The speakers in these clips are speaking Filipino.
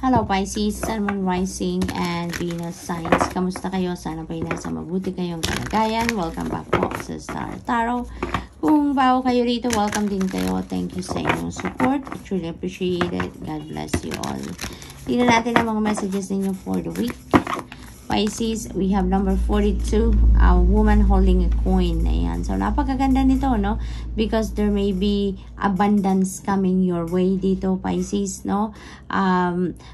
Hello Pisces, Sun, Moon, Rising, and Venus signs. Kamusta kayo? Sana pa'y nasa mabuti kayong kalagayan. Welcome back po sa Star Tarot. Kung bago kayo rito, welcome din kayo. Thank you sa inyong support. I truly appreciate it. God bless you all. Tingnan natin ang mga messages ninyo for the week. Pisces, we have number 42, a woman holding a coin. Ayan. So, napakaganda nito, no? Because there may be abundance coming your way dito, Pisces, no?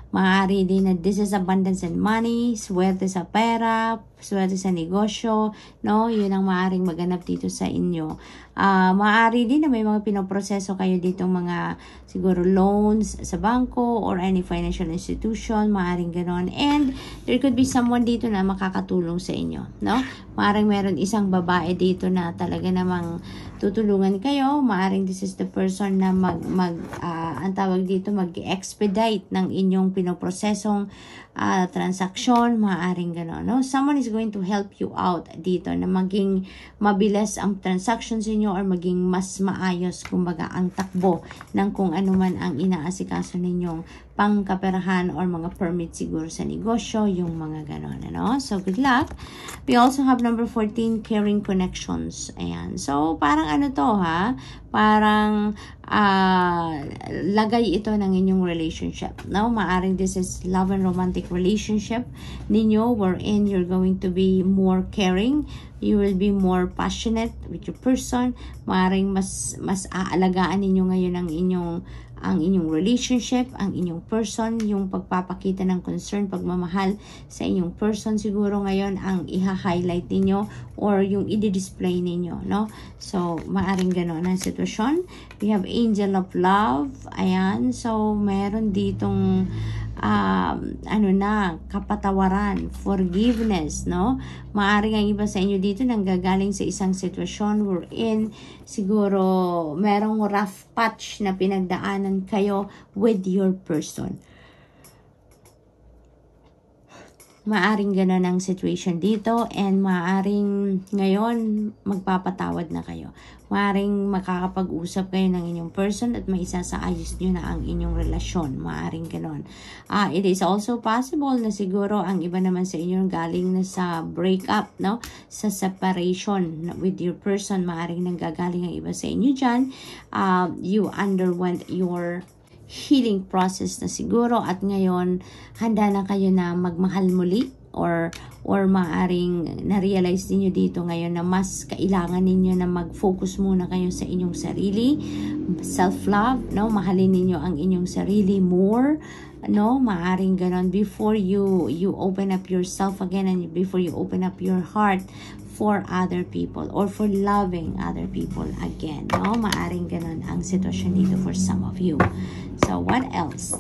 Maaari din na this is abundance in money, swerte sa pera, swerte sa negosyo, no? Yun ang maaaring maganap dito sa inyo. Maaari din na may mga pinoproseso kayo dito, mga siguro loans sa bangko or any financial institution, maaaring ganon. And there could be someone dito na makakatulong sa inyo, no? Maaaring meron isang babae dito na talaga namang tutulungan kayo. Maaaring this is the person na ang tawag dito, mag-expedite ng inyong pinoprosesong transaksyon, maaaring gano'n, no? Someone is going to help you out dito na maging mabilis ang transactions niyo or maging mas maayos, kumbaga, ang takbo ng kung ano man ang inaasikaso ninyong pangkaperahan or mga permit siguro sa negosyo, yung mga gano'n, ano? So, good luck. We also have number 14, caring connections. Ayan. So, parang ano to, ha? Parang lagay ito ng inyong relationship, no? Maaring this is love and romantic relationship ninyo wherein you're going to be more caring, you will be more passionate with your person. Maaring mas aalagaan ninyo ngayon ang inyong relationship, ang inyong person, yung pagpapakita ng concern, pagmamahal sa inyong person siguro ngayon ang iha-highlight ninyo or yung i-display ninyo, no? So, maaring gano'n ang sitwasyon. We have angel of love. Ayan. So, meron ditong kapatawaran, forgiveness, no? Maaring ang iba sa inyo dito nanggagaling sa isang sitwasyon wherein siguro merong rough patch na pinagdaanan kayo with your person. Maaring gano'n ang situation dito and maaring ngayon magpapatawad na kayo. Maaring makakapag-usap kayo ng inyong person at maisasaayos nyo na ang inyong relasyon. Maaring gano'n. It is also possible na siguro ang iba naman sa inyo galing na sa breakup, no? Sa separation with your person. Maaring nanggagaling ang iba sa inyo dyan. You underwent your healing process na siguro at ngayon handa na kayo na magmahal muli or maaring na-realize niyo dito ngayon na mas kailangan ninyo na mag-focus muna kayo sa inyong sarili, self-love, no? Mahalin ninyo ang inyong sarili more, no? Maaring ganon before you open up yourself again and before you open up your heart for other people or for loving other people again, no? Maaring ganon ang sitwasyon dito for some of you. So, what else?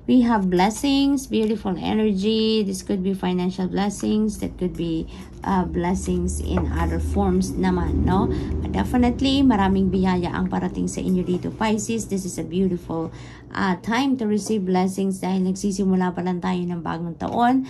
We have blessings, beautiful energy. This could be financial blessings. That could be blessings in other forms naman, no? But definitely, maraming biyaya ang parating sa inyo dito, Pisces. This is a beautiful time to receive blessings dahil nagsisimula pa lang tayo ng bagong taon,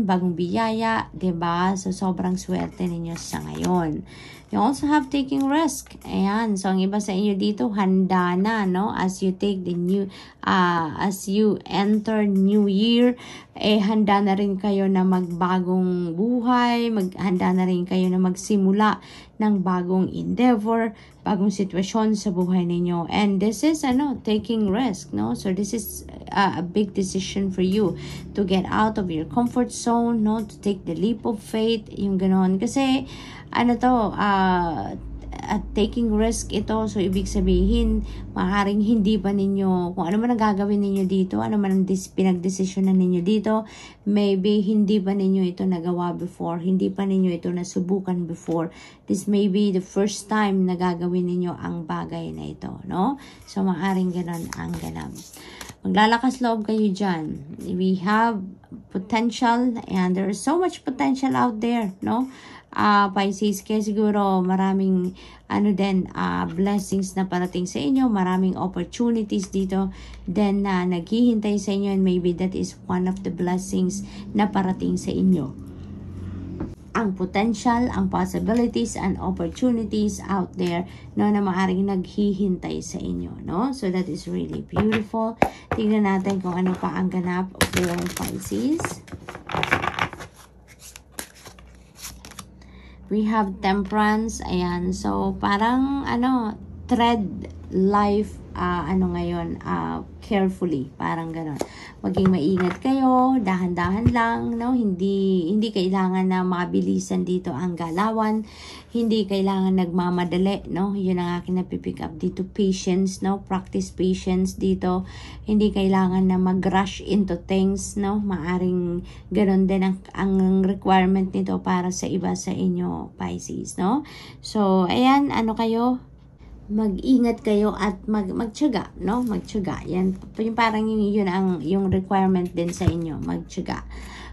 bagong biyaya, 'di ba? So, sobrang swerte ninyo sa ngayon. You also have taking risk. Ayan. So, ang iba sa inyo dito, handa na, no? As you take the new, as you enter new year, handa na rin kayo na magbagong buhay, handa na rin kayo na magsimula ng bagong endeavor, bagong sitwasyon sa buhay ninyo. And this is, taking risk, no? So, this is a big decision for you to get out of your comfort zone, no? To take the leap of faith, yung ganon. Kasi, taking risk ito. So, ibig sabihin, maaaring hindi pa ninyo, kung ano man ang gagawin ninyo dito, ano man ang pinagdesisyonan ninyo dito, maybe hindi pa ninyo ito nagawa before, hindi pa ninyo ito nasubukan before. This may be the first time na gagawin ninyo ang bagay na ito, no? So, maaaring ganon ang ganap. Maglalakas loob kayo dyan. We have potential and there is so much potential out there, no? Pisces, kaya siguro maraming blessings na parating sa inyo, maraming opportunities dito then na naghihintay sa inyo and maybe that is one of the blessings na parating sa inyo. ang potential, ang possibilities, and opportunities out there, no, na maaaring naghihintay sa inyo, no? So, that is really beautiful. Tingnan natin kung ano pa ang ganap for Pisces. We have Temperance. Ayan. So, parang, tread life, ngayon, carefully. Parang ganon. Maging maingat kayo, dahan-dahan lang, no? Hindi kailangan na mabilisan dito ang galawan. Hindi kailangan nagmamadali, no? Yun ang akin napipick up dito. Patience, no? Practice patience dito. Hindi kailangan na mag-rush into things, no? Maaring ganon din ang requirement nito para sa iba sa inyo, Pisces, no? So, ayan, kayo? Mag-ingat kayo at magtiyaga, no? Magtiyaga. Yan, yung parang yun ang yung requirement din sa inyo, magtiyaga.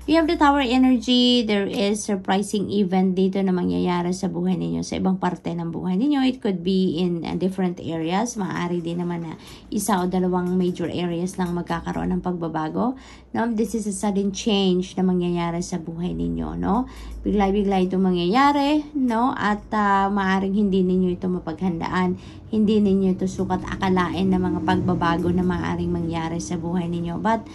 We have the Tower energy. There is surprising event dito na mangyayari sa buhay ninyo, sa ibang parte ng buhay ninyo. It could be in different areas. Maaari din naman na isa o dalawang major areas lang magkakaroon ng pagbabago. No? This is a sudden change na mangyayari sa buhay ninyo, no? Bigla-bigla ito mangyayari, no? At maaring hindi ninyo ito mapaghandaan. Hindi ninyo ito sukat akalain na mga pagbabago na maaring mangyari sa buhay ninyo. But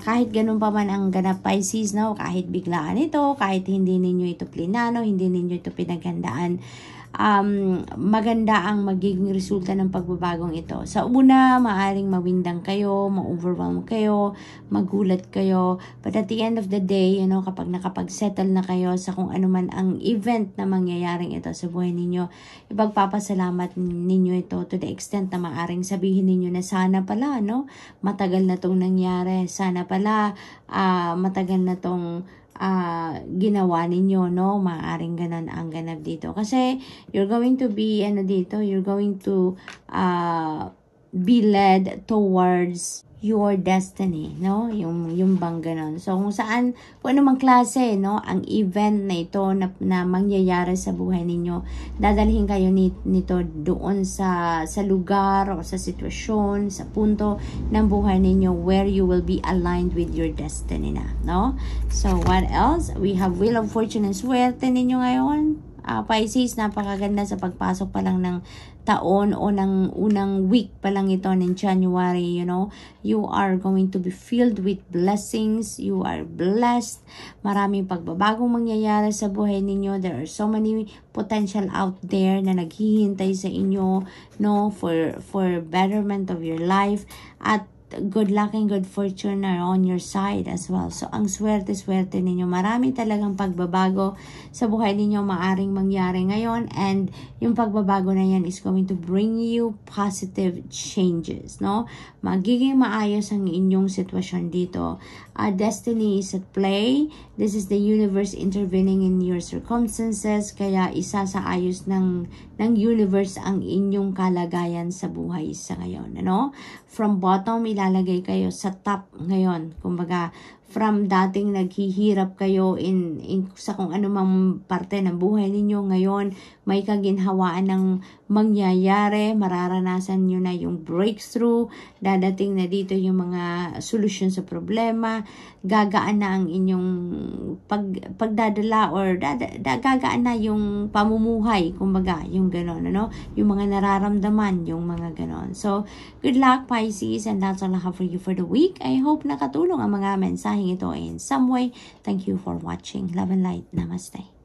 kahit ganun pa man ang ganap, Pisces, no? Kahit biglaan ito, kahit hindi ninyo ito plinano, hindi ninyo ito pinaghandaan, maganda ang magiging resulta ng pagbabagong ito. Sa una, maaring mawindang kayo, ma-overwhelm kayo, magulat kayo. But at the end of the day, kapag nakapag-settle na kayo sa kung ano man ang event na mangyayaring ito sa buhay ninyo, ipagpapasalamat ninyo ito to the extent na maaring sabihin ninyo na sana pala, no? Matagal na tong nangyari. Sana pala, matagal na tong ginawa ninyo, no? Maaring ganun ang ganap dito. Kasi, you're going to be, you're going to be led towards your destiny, no? Yung bang ganun. So, kung saan, kung anumang klase, no? Ang event na ito na mangyayari sa buhay ninyo, dadalhin kayo nito doon sa lugar o sa sitwasyon, sa punto ng buhay ninyo where you will be aligned with your destiny na, no? So, what else? We have Wheel of Fortune and Swerte ninyo ngayon. Pisces, napakaganda sa pagpasok pa lang ng taon o ng unang week pa lang ito ng January, you are going to be filled with blessings. You are blessed. Maraming pagbabagong mangyayari sa buhay ninyo. There are so many potential out there na naghihintay sa inyo, no, for betterment of your life. At good luck and good fortune are on your side as well. So, ang swerte-swerte ninyo. Marami talagang pagbabago sa buhay ninyo maaring mangyari ngayon. And yung pagbabago na yan is going to bring you positive changes, no? Magiging maayos ang inyong sitwasyon dito. Destiny is at play. This is the universe intervening in your circumstances. Kaya isa sa ayos ng universe ang inyong kalagayan sa buhay sa ngayon, ano? From bottom, ilalagay kayo sa top ngayon. Kumbaga, from dating naghihirap kayo sa kung anumang parte ng buhay ninyo, ngayon may kaginhawaan ng mangyayari, mararanasan nyo na yung breakthrough, dadating na dito yung mga solusyon sa problema, gagaan na ang inyong pagdadala or gagaan na yung pamumuhay, kumbaga, yung gano'n, ano? Yung mga nararamdaman, yung mga gano'n. So, good luck, Pisces, and that's all I have for you for the week. I hope nakatulong ang mga mensaheng ito in some way. Thank you for watching. Love and light. Namaste.